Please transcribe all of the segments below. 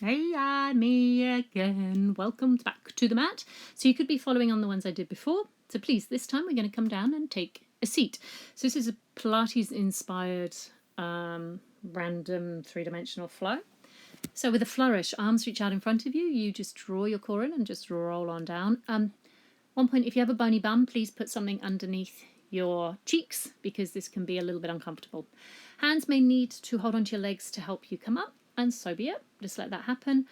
Hey, me again. Welcome back to the mat. So you could be following on the ones I did before. So please, this time we're going to come down and take a seat. So this is a Pilates-inspired random three-dimensional flow. So with a flourish, arms reach out in front of you. You just draw your core in and just roll on down. One point, if you have a bony bum, please put something underneath your cheeks because this can be a little bit uncomfortable. Hands may need to hold onto your legs to help you come up, and so be it. Just let that happen.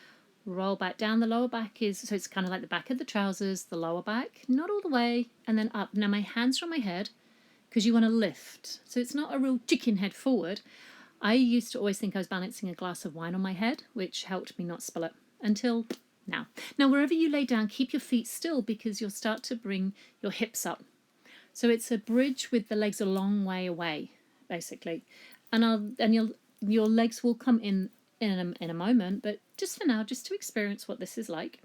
Roll back down. The lower back is, so it's kind of like the back of the trousers, the lower back, not all the way, and then up. Now my hands are on my head because you want to lift. So it's not a real chicken head forward. I used to always think I was balancing a glass of wine on my head, which helped me not spill it until now. Now, wherever you lay down, keep your feet still because you'll start to bring your hips up. So it's a bridge with the legs a long way away, basically. And your legs will come in a moment, but just for now, just to experience what this is like.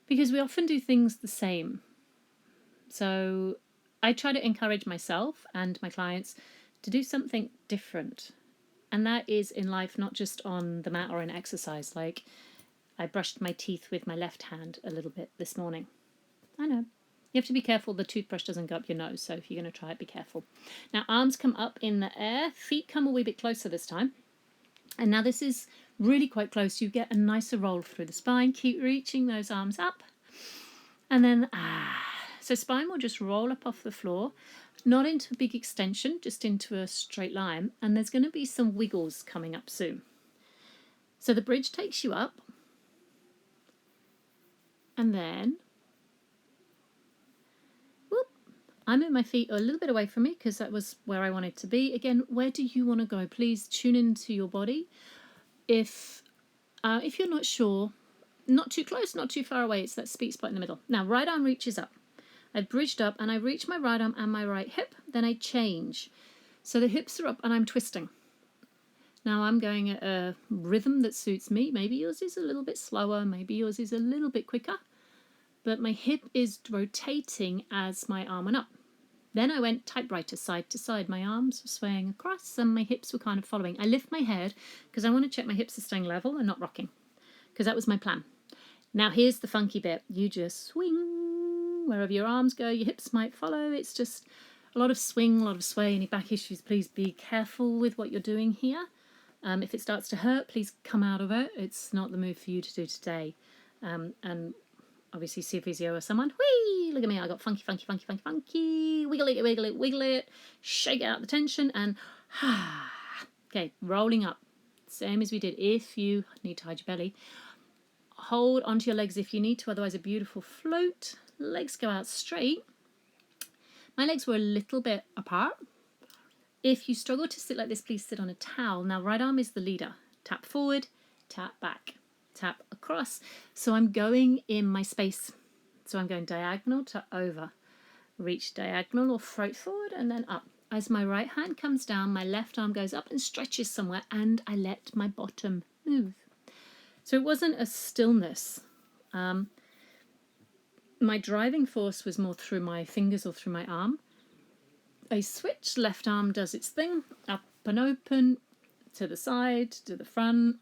Because we often do things the same. So I try to encourage myself and my clients to do something different. And that is in life, not just on the mat or in exercise. Like I brushed my teeth with my left hand a little bit this morning. I know. You have to be careful the toothbrush doesn't go up your nose, so if you're going to try it, be careful. Now, arms come up in the air, feet come a wee bit closer this time. And now this is really quite close. You get a nicer roll through the spine. Keep reaching those arms up. And then, so spine will just roll up off the floor, not into a big extension, just into a straight line. And there's going to be some wiggles coming up soon. So the bridge takes you up. And then I move my feet a little bit away from me because that was where I wanted to be. Again, where do you want to go? Please tune into your body. If you're not sure, not too close, not too far away, it's that sweet spot in the middle. Now, right arm reaches up. I've bridged up and I reach my right arm and my right hip. Then I change. So the hips are up and I'm twisting. Now I'm going at a rhythm that suits me. Maybe yours is a little bit slower. Maybe yours is a little bit quicker. But my hip is rotating as my arm went up. Then I went typewriter side to side. My arms were swaying across and my hips were kind of following. I lift my head because I want to check my hips are staying level and not rocking because that was my plan. Now here's the funky bit. You just swing wherever your arms go. Your hips might follow. It's just a lot of swing, a lot of sway. Any back issues, please be careful with what you're doing here. If it starts to hurt, please come out of it. It's not the move for you to do today. And obviously see a physio or someone. Whee! Look at me, I got funky, funky, funky, funky, funky. Wiggle it, wiggle it, wiggle it. Shake out the tension and okay, rolling up. Same as we did. If you need to hide your belly, hold onto your legs if you need to, otherwise a beautiful float. Legs go out straight. My legs were a little bit apart. If you struggle to sit like this, please sit on a towel. Now, right arm is the leader. Tap forward, tap back. Tap across. So I'm going in my space. So I'm going diagonal to over. Reach diagonal or throat forward and then up. As my right hand comes down, my left arm goes up and stretches somewhere and I let my bottom move. So it wasn't a stillness. My driving force was more through my fingers or through my arm. I switch, left arm does its thing, up and open, to the side, to the front.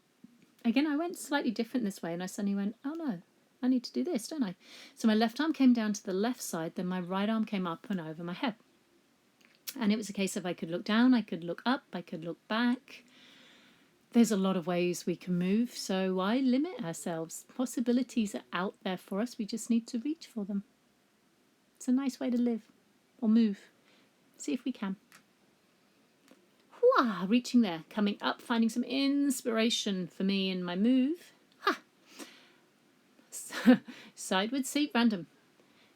Again, I went slightly different this way and I suddenly went, oh no, I need to do this, don't I? So my left arm came down to the left side, then my right arm came up and over my head. And it was a case of I could look down, I could look up, I could look back. There's a lot of ways we can move, so why limit ourselves? Possibilities are out there for us, we just need to reach for them. It's a nice way to live or move. See if we can. Reaching there, coming up, finding some inspiration for me in my move. Sideward seat, random.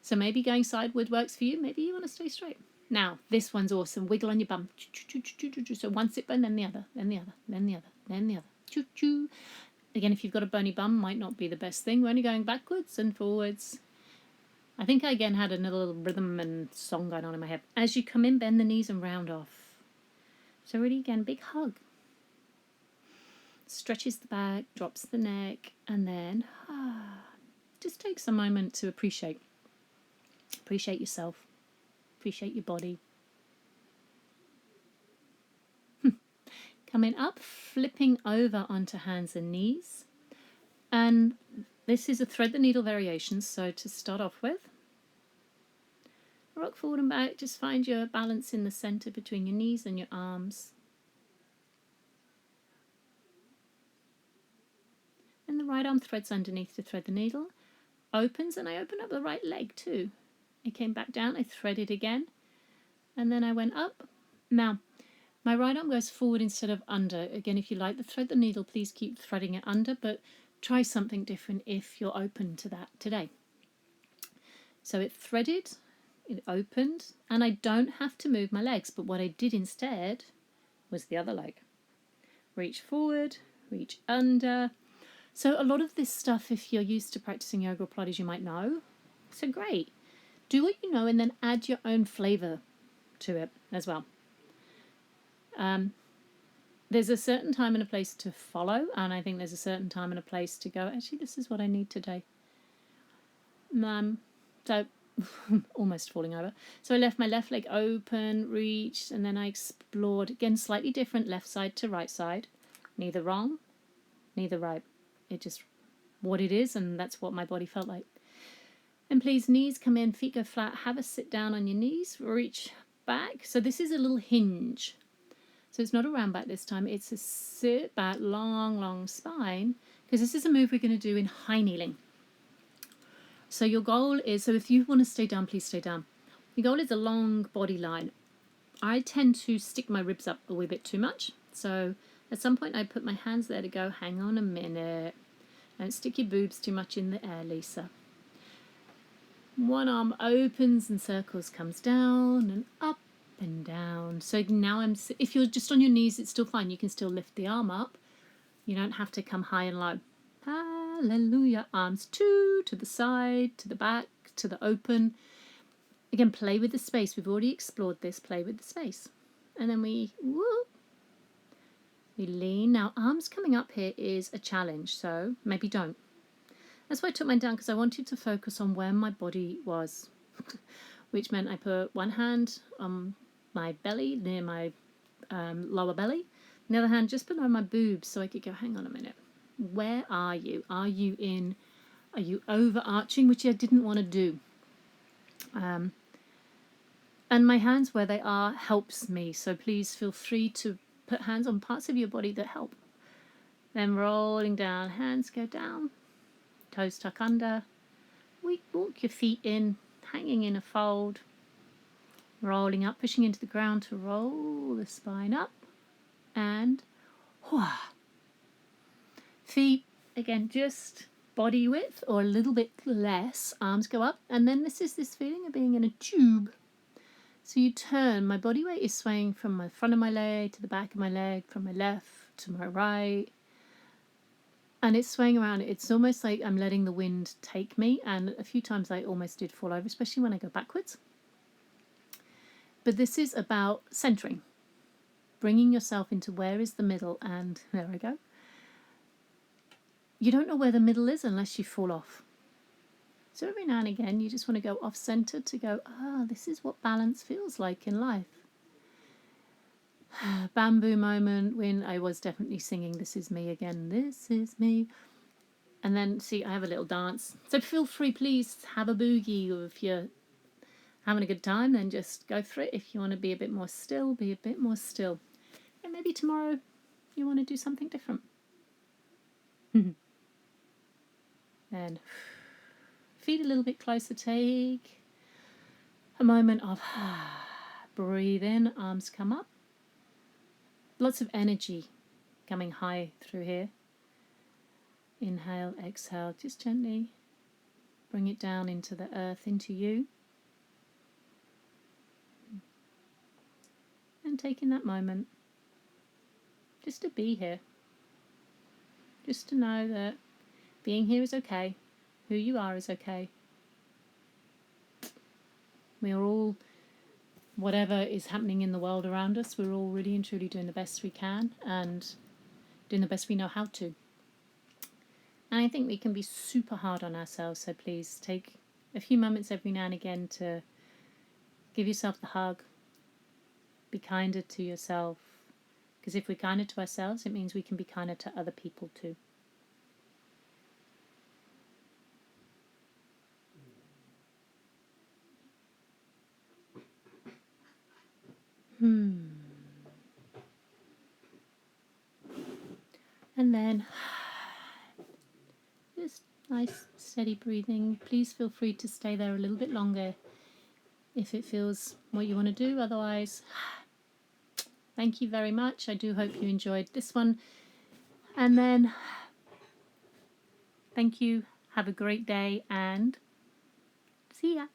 So maybe going sideward works for you. Maybe you want to stay straight. Now, this one's awesome. Wiggle on your bum. So one sit bone, then the other, then the other, then the other, then the other. Choo-choo. Again, if you've got a bony bum, might not be the best thing. We're only going backwards and forwards. I think I again had another little rhythm and song going on in my head. As you come in, bend the knees and round off. So really, again, big hug. Stretches the back, drops the neck, and then just takes a moment to appreciate. Appreciate yourself. Appreciate your body. Coming up, flipping over onto hands and knees. And this is a thread the needle variation. So to start off with, rock forward and back. Just find your balance in the center between your knees and your arms. And the right arm threads underneath to thread the needle. Opens, and I open up the right leg too. I came back down, I threaded again, and then I went up. Now, my right arm goes forward instead of under. Again, if you like the thread the needle, please keep threading it under, but try something different if you're open to that today. So it threaded, it opened, and I don't have to move my legs, but what I did instead was the other leg. Reach forward, reach under. So a lot of this stuff, if you're used to practicing yoga or Pilates, you might know. So great. Do what you know and then add your own flavour to it as well. There's a certain time and a place to follow, and I think there's a certain time and a place to go, actually, this is what I need today. So, almost falling over. So I left my left leg open, reached, and then I explored, again, slightly different left side to right side. Neither wrong, neither right. It just what it is, and that's what my body felt like. And please, knees come in, feet go flat, have a sit down on your knees, reach back. So this is a little hinge. So it's not a round back this time, it's a sit back, long spine, because this is a move we're going to do in high kneeling. So your goal is, so if you want to stay down, please stay down. Your goal is a long body line. I tend to stick my ribs up a wee bit too much. So at some point I put my hands there to go, hang on a minute. Don't stick your boobs too much in the air, Lisa. One arm opens and circles, comes down and up and down. So now if you're just on your knees, it's still fine. You can still lift the arm up. You don't have to come high and low. Hallelujah. Arms to the side, to the back, to the open. Again, play with the space. We've already explored this. Play with the space. And then we lean. Now, arms coming up here is a challenge, so maybe don't. That's why I took mine down, because I wanted to focus on where my body was, which meant I put one hand on my belly, near my lower belly, and the other hand just below my boobs, so I could go, hang on a minute. Where are you? Are you overarching, which I didn't want to do. And my hands where they are helps me, so please feel free to put hands on parts of your body that help. Then rolling down, hands go down, toes tuck under. We walk your feet in, hanging in a fold, rolling up, pushing into the ground to roll the spine up, and feet, again, just body width or a little bit less, arms go up, and then this is this feeling of being in a tube. So you turn, my body weight is swaying from the front of my leg to the back of my leg, from my left to my right, and it's swaying around. It's almost like I'm letting the wind take me, and a few times I almost did fall over, especially when I go backwards. But this is about centering, bringing yourself into where is the middle, and there I go. You don't know where the middle is unless you fall off. So every now and again, you just want to go off-center to go, this is what balance feels like in life. Bamboo moment when I was definitely singing This Is Me again, this is me. And then, see, I have a little dance. So feel free, please, have a boogie, or if you're having a good time, then just go for it. If you want to be a bit more still, be a bit more still. And maybe tomorrow you want to do something different. And feet a little bit closer, take a moment of breathe in, arms come up. Lots of energy coming high through here. Inhale, exhale, just gently bring it down into the earth, into you. And taking that moment just to be here. Just to know that being here is okay. Who you are is okay. We are all, whatever is happening in the world around us, we're all really and truly doing the best we can and doing the best we know how to. And I think we can be super hard on ourselves, so please take a few moments every now and again to give yourself the hug, be kinder to yourself, Because if we're kinder to ourselves, it means we can be kinder to other people too. And then just nice steady breathing. Please feel free to stay there a little bit longer if it feels what you want to do. Otherwise, thank you very much. I do hope you enjoyed this one. And then thank you. Have a great day and see ya.